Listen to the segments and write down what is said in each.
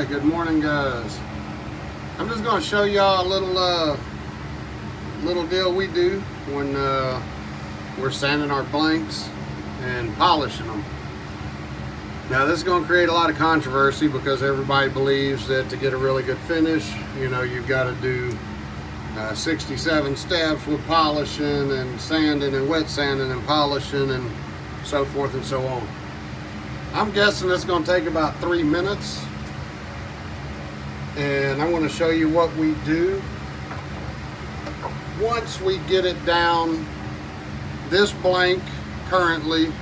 Alright, good morning guys. I'm just going to show y'all a little deal we do when we're sanding our blanks and polishing them. Now this is going to create a lot of controversy because everybody believes that to get a really good finish, you know, you've got to do 67 steps with polishing and sanding and wet sanding and polishing and so forth and so on. I'm guessing it's going to take about 3 minutes, and I'm going to show you what we do once we get it down. This blank currently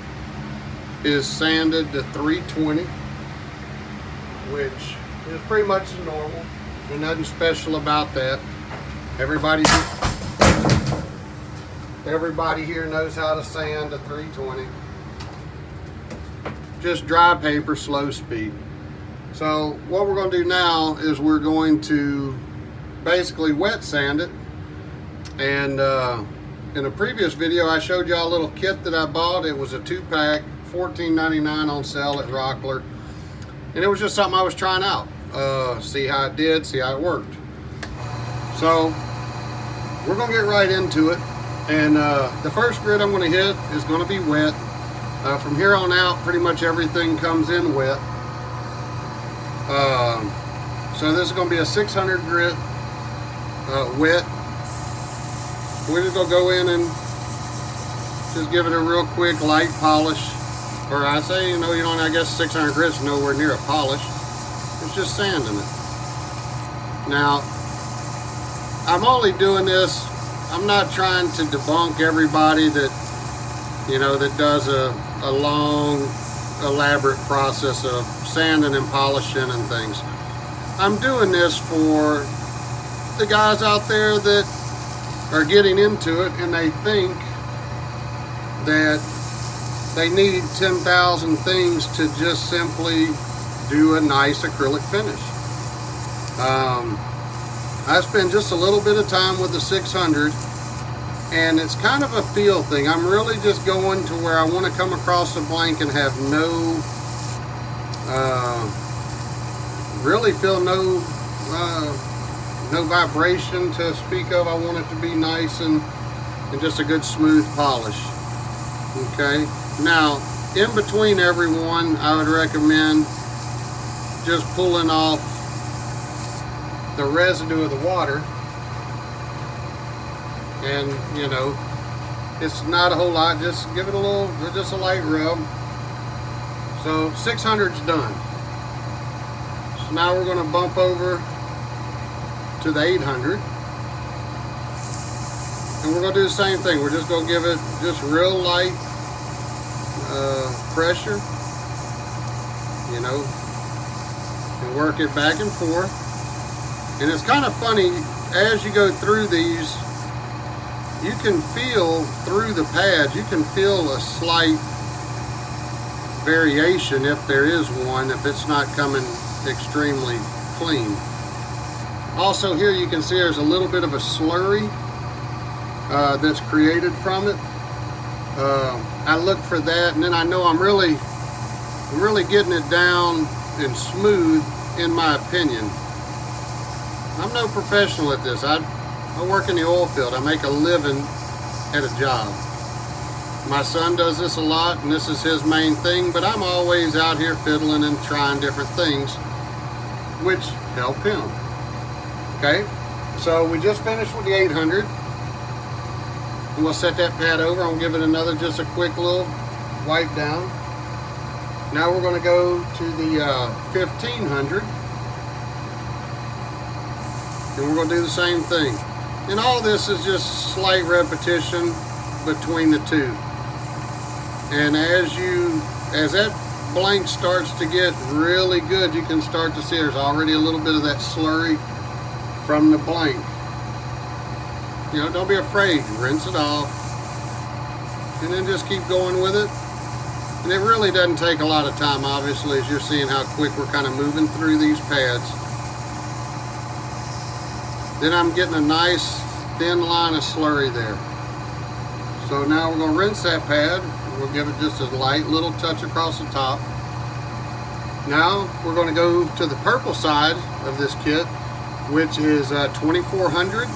is sanded to 320, which is pretty much normal. There's nothing special about that. Everybody here knows how to sand to 320. Just dry paper, slow speed. So what we're going to do now is we're going to basically wet sand it. And in a previous video I showed y'all a little kit that I bought. It was a 2-pack, $14.99 on sale at Rockler, and it was just something I was trying out, see how it did, see how it worked. So we're gonna get right into it, and the first grit I'm going to hit is going to be wet. From here on out, pretty much everything comes in wet. So this is going to be a 600 grit wet. We're just going to go in and just give it a real quick light polish. Or I say, you know, I guess 600 grits is nowhere near a polish. It's just sanding it. Now, I'm only doing this, I'm not trying to debunk everybody that, you know, that does a long, elaborate process of sanding and polishing and things. I'm doing this for the guys out there that are getting into it and they think that they need 10,000 things to just simply do a nice acrylic finish. I spend just a little bit of time with the 600, and it's kind of a feel thing. I'm really just going to where I want to come across the blank and have really feel no vibration to speak of. I want it to be nice and just a good smooth polish. Okay, now in between every one, I would recommend just pulling off the residue of the water. And you know, it's not a whole lot, just give it just a light rub. So 600's done. So now we're going to bump over to the 800, and we're going to do the same thing. We're just going to give it just real light pressure, you know, and work it back and forth. And it's kind of funny, as you go through these, you can feel through the pads, you can feel a slight variation if there is one, if it's not coming extremely clean. Also here you can see there's a little bit of a slurry that's created from it. I look for that, and then I know I'm really getting it down and smooth, in my opinion. I'm no professional at this. I work in the oil field. I make a living at a job. My son does this a lot, and this is his main thing, but I'm always out here fiddling and trying different things which help him. Okay, so we just finished with the 800. And we'll set that pad over. I'm going to give it just a quick little wipe down. Now we're going to go to the 1500. And we're going to do the same thing. And all this is just slight repetition between the two. And as that blank starts to get really good, you can start to see there's already a little bit of that slurry from the blank. You know, don't be afraid. Rinse it off, and then just keep going with it. And it really doesn't take a lot of time, obviously, as you're seeing how quick we're kind of moving through these pads. Then I'm getting a nice thin line of slurry there. So now we're going to rinse that pad. We'll give it just a light little touch across the top. Now we're going to go to the purple side of this kit, which is 2400.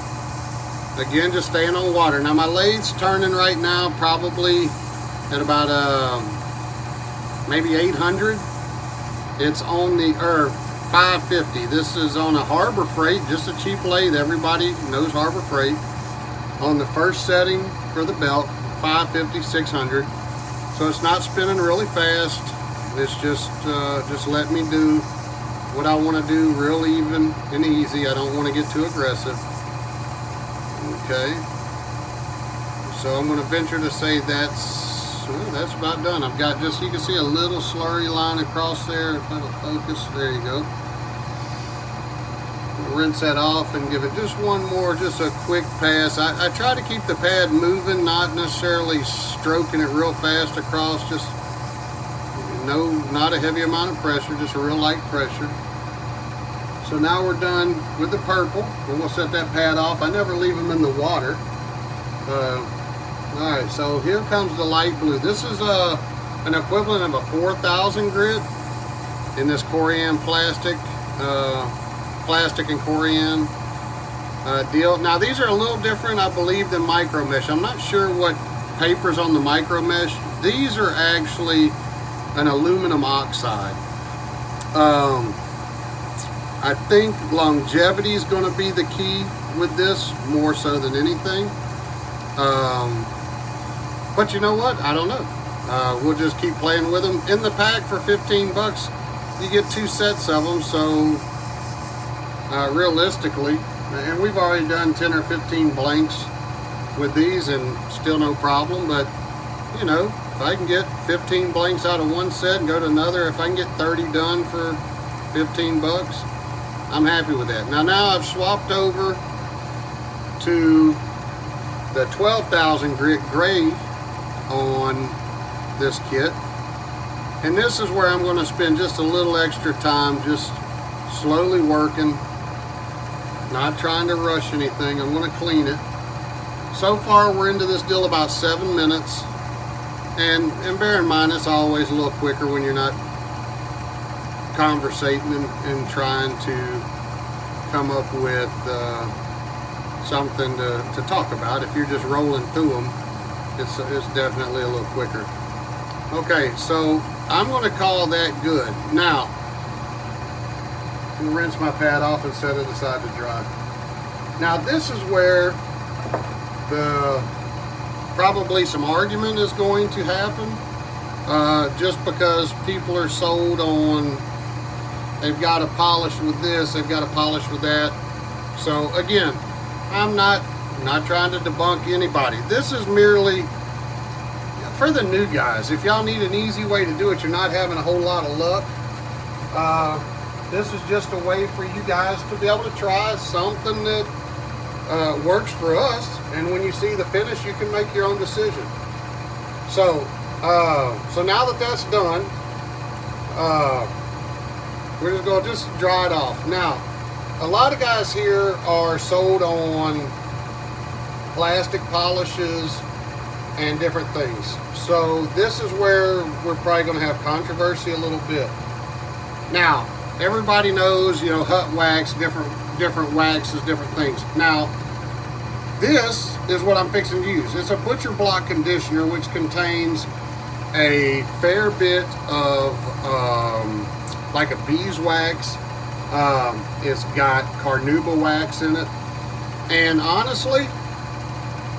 Again, just staying on water. Now my lathe's turning right now probably at about maybe 800. It's on the 550. This is on a Harbor Freight, just a cheap lathe. Everybody knows Harbor Freight. On the first setting for the belt, 550, 600. So it's not spinning really fast. It's just let me do what I want to do, real even and easy. I don't want to get too aggressive. Okay. So I'm going to venture to say that's about done. I've got just, you can see a little slurry line across there. If it'll focus, there you go. Rinse that off and give it just one more, just a quick pass. I try to keep the pad moving, not necessarily stroking it real fast across, just not a heavy amount of pressure, just a real light pressure. So now we're done with the purple. We're going to set that pad off. I never leave them in the water. Alright, so here comes the light blue. This is an equivalent of a 4000 grit in this Corian plastic and Corian deal. Now these are a little different, I believe, than micro mesh. I'm not sure what paper's on the micro mesh. These are actually an aluminum oxide. I think longevity is going to be the key with this, more so than anything. But you know what? I don't know. We'll just keep playing with them. In the pack for 15 bucks, you get 2 sets of them. So realistically, and we've already done 10 or 15 blanks with these and still no problem. But you know, if I can get 15 blanks out of one set and go to another, if I can get 30 done for 15 bucks, I'm happy with that. Now I've swapped over to the 12,000 grit gray on this kit, and this is where I'm going to spend just a little extra time, just slowly working, not trying to rush anything. I'm going to clean it. So far we're into this deal about 7 minutes, and bear in mind it's always a little quicker when you're not conversating and trying to come up with something to talk about. If you're just rolling through them, it's definitely a little quicker. Okay, so I'm going to call that good. Now, I'm going to rinse my pad off and set it aside to dry. Now this is where probably some argument is going to happen, just because people are sold on they've got to polish with this, they've got to polish with that. So again, I'm not trying to debunk anybody. This is merely for the new guys. If y'all need an easy way to do it, you're not having a whole lot of luck, this is just a way for you guys to be able to try something that works for us, and when you see the finish, you can make your own decision. So now that that's done, we're just going to dry it off. Now, a lot of guys here are sold on plastic polishes and different things. So this is where we're probably going to have controversy a little bit. Now, everybody knows, you know, hut wax, different waxes, different things. Now, this is what I'm fixing to use. It's a butcher block conditioner, which contains a fair bit of like a beeswax. It's got carnauba wax in it, and honestly,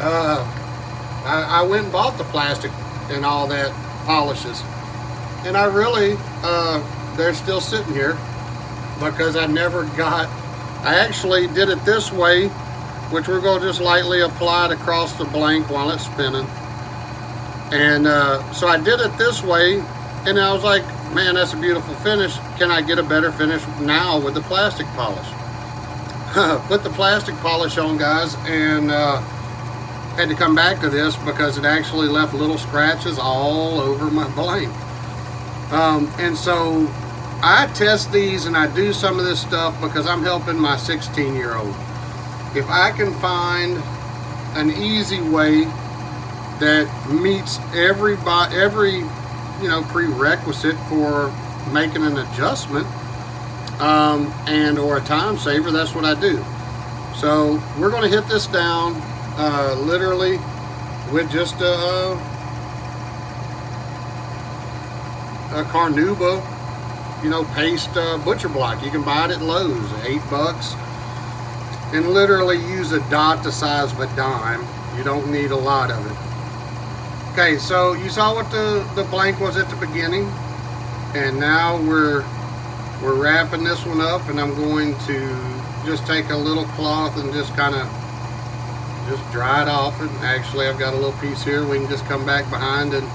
I went and bought the plastic and all that polishes, and I really they're still sitting here because I actually did it this way, which we're going to just lightly apply it across the blank while it's spinning. And so I did it this way, and I was like, man, that's a beautiful finish. Can I get a better finish now with the plastic polish? Put the plastic polish on, guys, and had to come back to this because it actually left little scratches all over my blank. And so I test these and I do some of this stuff because I'm helping my 16-year-old. If I can find an easy way that meets every prerequisite for making an adjustment and or a time saver, that's what I do. So we're going to hit this down literally with just a Carnauba, paste butcher block. You can buy it at Lowe's, $8, and literally use a dot the size of a dime. You don't need a lot of it. Okay, so you saw what the blank was at the beginning, and now we're wrapping this one up, and I'm going to just take a little cloth and just kind of just dry it off. And actually I've got a little piece here we can just come back behind and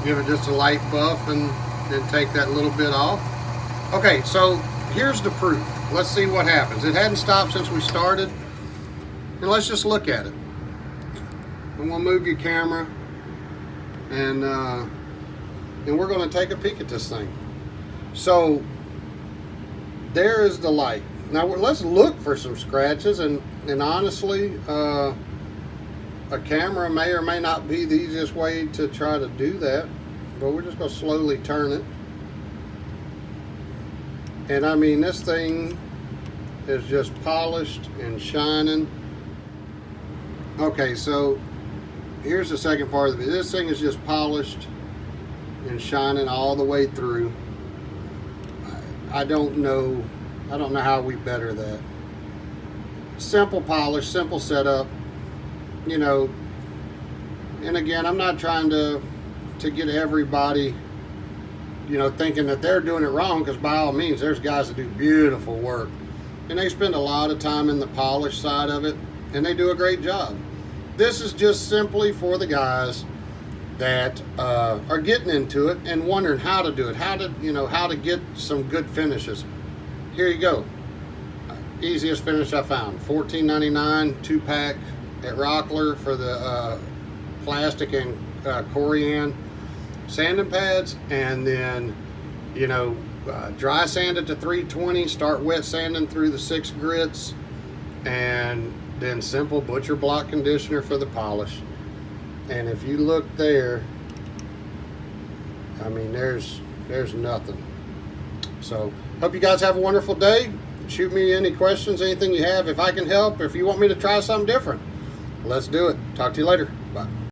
give it just a light buff and then take that little bit off. Okay, so here's the proof. Let's see what happens. It hadn't stopped since we started, and let's just look at it. And we'll move your camera, and we're going to take a peek at this thing. So there is the light. Now let's look for some scratches, and honestly, a camera may or may not be the easiest way to try to do that, but we're just going to slowly turn it. And I mean, this thing is just polished and shining. Okay, so here's the second part of it. This thing is just polished and shining all the way through. I don't know how we better that. Simple polish, simple setup, and again, I'm not trying to get everybody, thinking that they're doing it wrong, because by all means, there's guys that do beautiful work, and they spend a lot of time in the polish side of it, and they do a great job. This is just simply for the guys that are getting into it and wondering how to do it, how to get some good finishes. Here you go. Easiest finish I found. $14.99 2-pack at Rockler for the plastic and corian sanding pads, and then dry sand it to 320, start wet sanding through the 6 grits, and then simple butcher block conditioner for the polish. And if you look there, I mean, there's nothing. So hope you guys have a wonderful day. Shoot me any questions, anything you have. If I can help, if you want me to try something different, let's do it. Talk to you later. Bye.